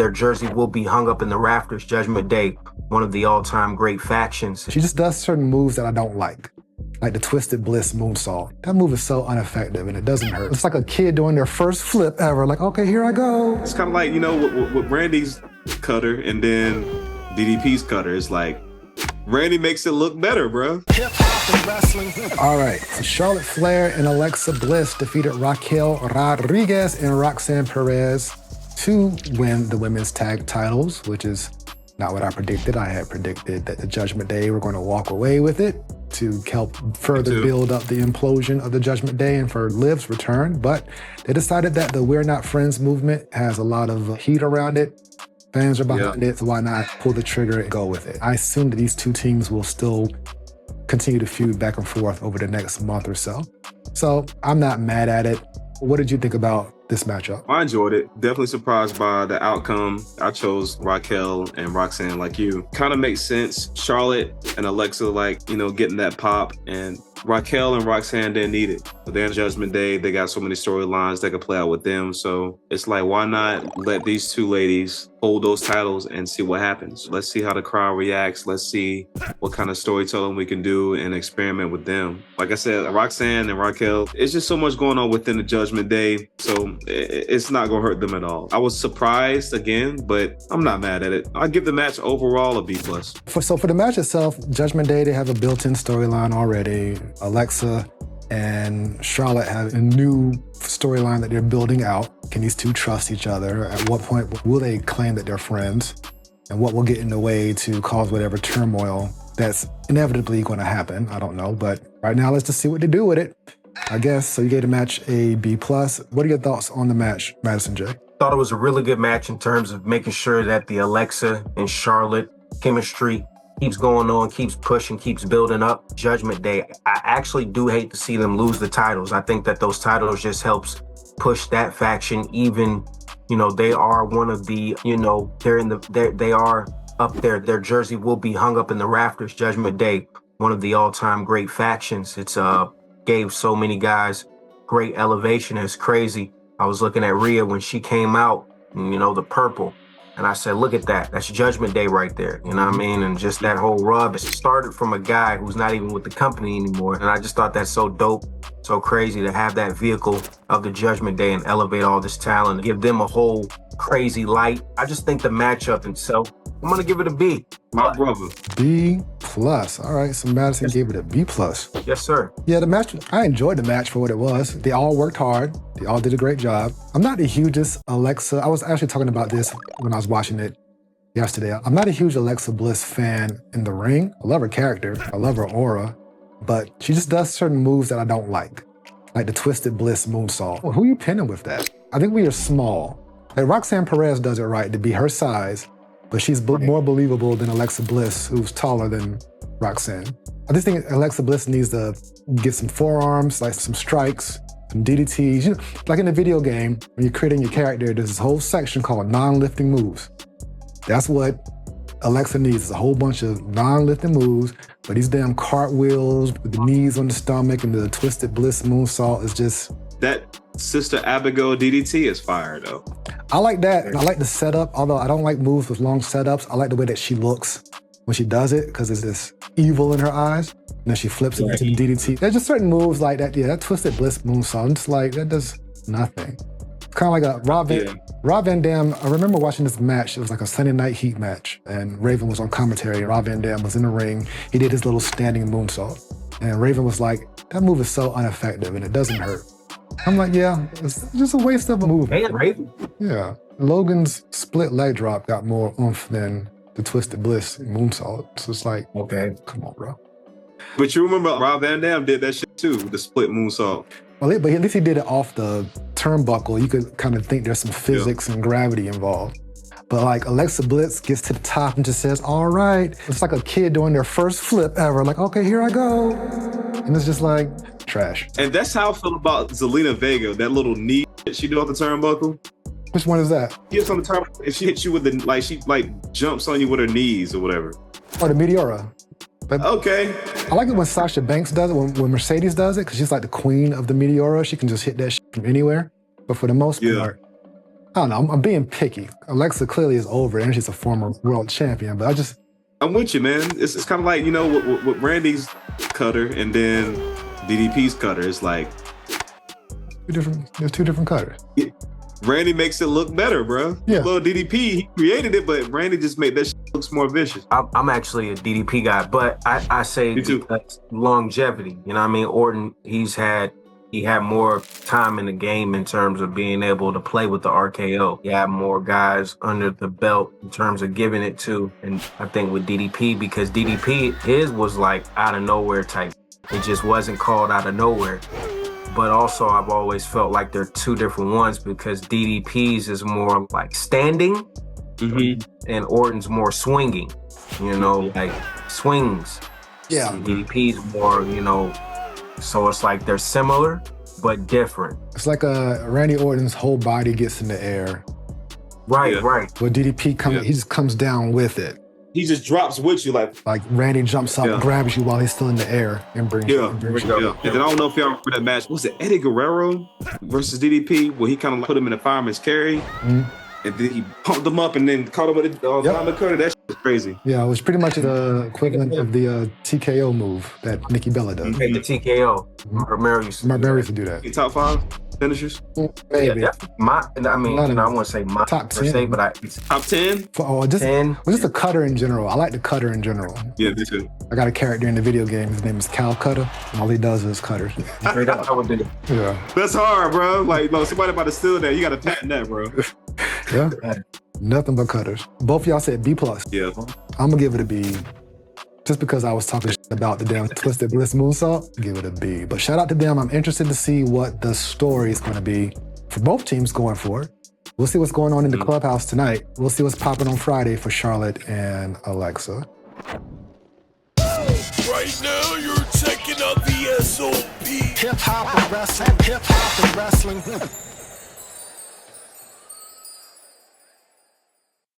their jersey will be hung up in the rafters. Judgment Day, one of the all-time great factions. She just does certain moves that I don't like the Twisted Bliss moonsault. That move is so ineffective and it doesn't hurt. It's like a kid doing their first flip ever, like, okay, here I go. It's kind of like, you know, with Randy's cutter and then DDP's cutter. It's like, Randy makes it look better, bro. All right, so Charlotte Flair and Alexa Bliss defeated Raquel Rodriguez and Roxanne Perez to win the women's tag titles, which is not what I predicted. I had predicted that the Judgment Day were going to walk away with it to help further build up the implosion of the Judgment Day and for Liv's return, but they decided that the We're Not Friends movement has a lot of heat around it. Fans are behind it, so why not pull the trigger and go with it? I assume that these two teams will still continue to feud back and forth over the next month or so. So I'm not mad at it. What did you think about this matchup? I enjoyed it. Definitely surprised by the outcome. I chose Raquel and Roxanne like you. Kind of makes sense. Charlotte and Alexa, like, you know, getting that pop, and Raquel and Roxanne didn't need it. But they're in Judgment Day. They got so many storylines that could play out with them. So it's like, why not let these two ladies hold those titles and see what happens? Let's see how the crowd reacts. Let's see what kind of storytelling we can do and experiment with them. Like I said, Roxanne and Raquel, it's just so much going on within the Judgment Day. So it's not going to hurt them at all. I was surprised again, but I'm not mad at it. I'll give the match overall a B+. So for the match itself, Judgment Day, they have a built-in storyline already. Alexa and Charlotte have a new storyline that they're building out. Can these two trust each other? At what point will they claim that they're friends? And what will get in the way to cause whatever turmoil that's inevitably going to happen? I don't know, but right now let's just see what they do with it, I guess. So you gave the match a B+. What are your thoughts on the match, Madison J? Thought it was a really good match in terms of making sure that the Alexa and Charlotte chemistry keeps going on, keeps pushing, keeps building up. Judgment Day, I actually do hate to see them lose the titles. I think that those titles just helps push that faction even, you know, they are one of the, you know, they are up there. Their jersey will be hung up in the rafters. Judgment Day, one of the all-time great factions. It's gave so many guys great elevation. It's crazy. I was looking at Rhea when she came out, you know, the purple. And I said, look at that. That's Judgment Day right there. You know what I mean? And just that whole rub, it started from a guy who's not even with the company anymore. And I just thought that's so dope, so crazy to have that vehicle of the Judgment Day and elevate all this talent, give them a whole crazy light. I just think the matchup itself, I'm going to give it a B. My brother. B+. All right, so Madison gave it a B+. Yes, sir. Yeah, the match, I enjoyed the match for what it was. They all worked hard. They all did a great job. I'm not the hugest Alexa. I was actually talking about this when I was watching it yesterday. I'm not a huge Alexa Bliss fan in the ring. I love her character. I love her aura. But she just does certain moves that I don't like the Twisted Bliss moonsault. Well, who are you pinning with that? I think we are small. Like Roxanne Perez does it right to be her size, but she's more believable than Alexa Bliss, who's taller than Roxanne. I just think Alexa Bliss needs to get some forearms, like some strikes, some DDTs. You know, like in the video game, when you're creating your character, there's this whole section called non-lifting moves. That's what Alexa needs, is a whole bunch of non-lifting moves, but these damn cartwheels with the knees on the stomach and the Twisted Bliss moonsault is just... That Sister Abigail DDT is fire, though. I like that. I like the setup, although I don't like moves with long setups. I like the way that she looks when she does it, because there's this evil in her eyes, and then she flips it into the DDT. There's just certain moves like that. Yeah, that Twisted Bliss moonsault, I'm just like, that does nothing. It's kind of like a Rob Van Dam. I remember watching this match. It was like a Sunday Night Heat match, and Raven was on commentary, and Rob Van Dam was in the ring. He did his little standing moonsault, and Raven was like, that move is so ineffective, and it doesn't hurt. I'm like, yeah, it's just a waste of a move. Hey, Raven. Yeah. Logan's split leg drop got more oomph than the Twisted Bliss moonsault. So it's like, okay, come on, bro. But you remember Rob Van Dam did that shit too, the split moonsault. Well, but at least he did it off the turnbuckle. You could kind of think there's some physics and gravity involved. But like Alexa Bliss gets to the top and just says, all right. It's like a kid doing their first flip ever. Like, okay, here I go. And it's just like, trash. And that's how I feel about Zelina Vega, that little knee that she do off the turnbuckle. Which one is that? She hits on the turnbuckle, if she hits you with the, like, she like jumps on you with her knees or whatever. Oh, the Meteora. But okay. I like it when Sasha Banks does it, when Mercedes does it, because she's like the queen of the Meteora. She can just hit that shit from anywhere. But for the most part, I don't know. I'm being picky. Alexa clearly is over, and she's a former world champion. But I'm with you, man. It's kind of like, you know, with Randy's cutter and then DDP's cutter. It's like there's two different cutters. Randy makes it look better, bro. Yeah. Little DDP, he created it, but Randy just made that shit looks more vicious. I'm actually a DDP guy, but I say because longevity. You know what I mean? Orton, he had more time in the game in terms of being able to play with the RKO. He had more guys under the belt in terms of giving it to. And I think with DDP, because DDP, his was like out of nowhere type. It just wasn't called out of nowhere. But also, I've always felt like they're two different ones because DDP's is more like standing and Orton's more swinging, you know, like swings. Yeah. DDP's more, you know, so it's like they're similar, but different. It's like Randy Orton's whole body gets in the air. Right, right. But DDP, he just comes down with it. He just drops with you like Randy jumps up, grabs you while he's still in the air and brings you. And then I don't know if y'all remember that match. Was it Eddie Guerrero versus DDP where he kind of put him in a fireman's carry and then he pumped him up and then caught him with the cutter? That shit was crazy. Yeah, it was pretty much the equivalent of the TKO move that Nikki Bella does. The TKO. Romero used to do that. Top 5 finishers? Maybe. I wouldn't say my top 10. Per se, but top 10? Just the cutter in general. I like the cutter in general. Yeah, me too. I got a character in the video game. His name is Cal Cutter, and all he does is cutters. Yeah. That's hard, bro. Like, somebody about to steal that. You got to patent that, bro. Yeah. Nothing but cutters. Both of y'all said B+. Yeah. I'm going to give it a B. Just because I was talking about the damn Twisted Bliss moonsault, give it a B. But shout out to them. I'm interested to see what the story is going to be for both teams going forward. We'll see what's going on in the clubhouse tonight. We'll see what's popping on Friday for Charlotte and Alexa. Right now, you're checking out the SOP. Hip-hop and wrestling.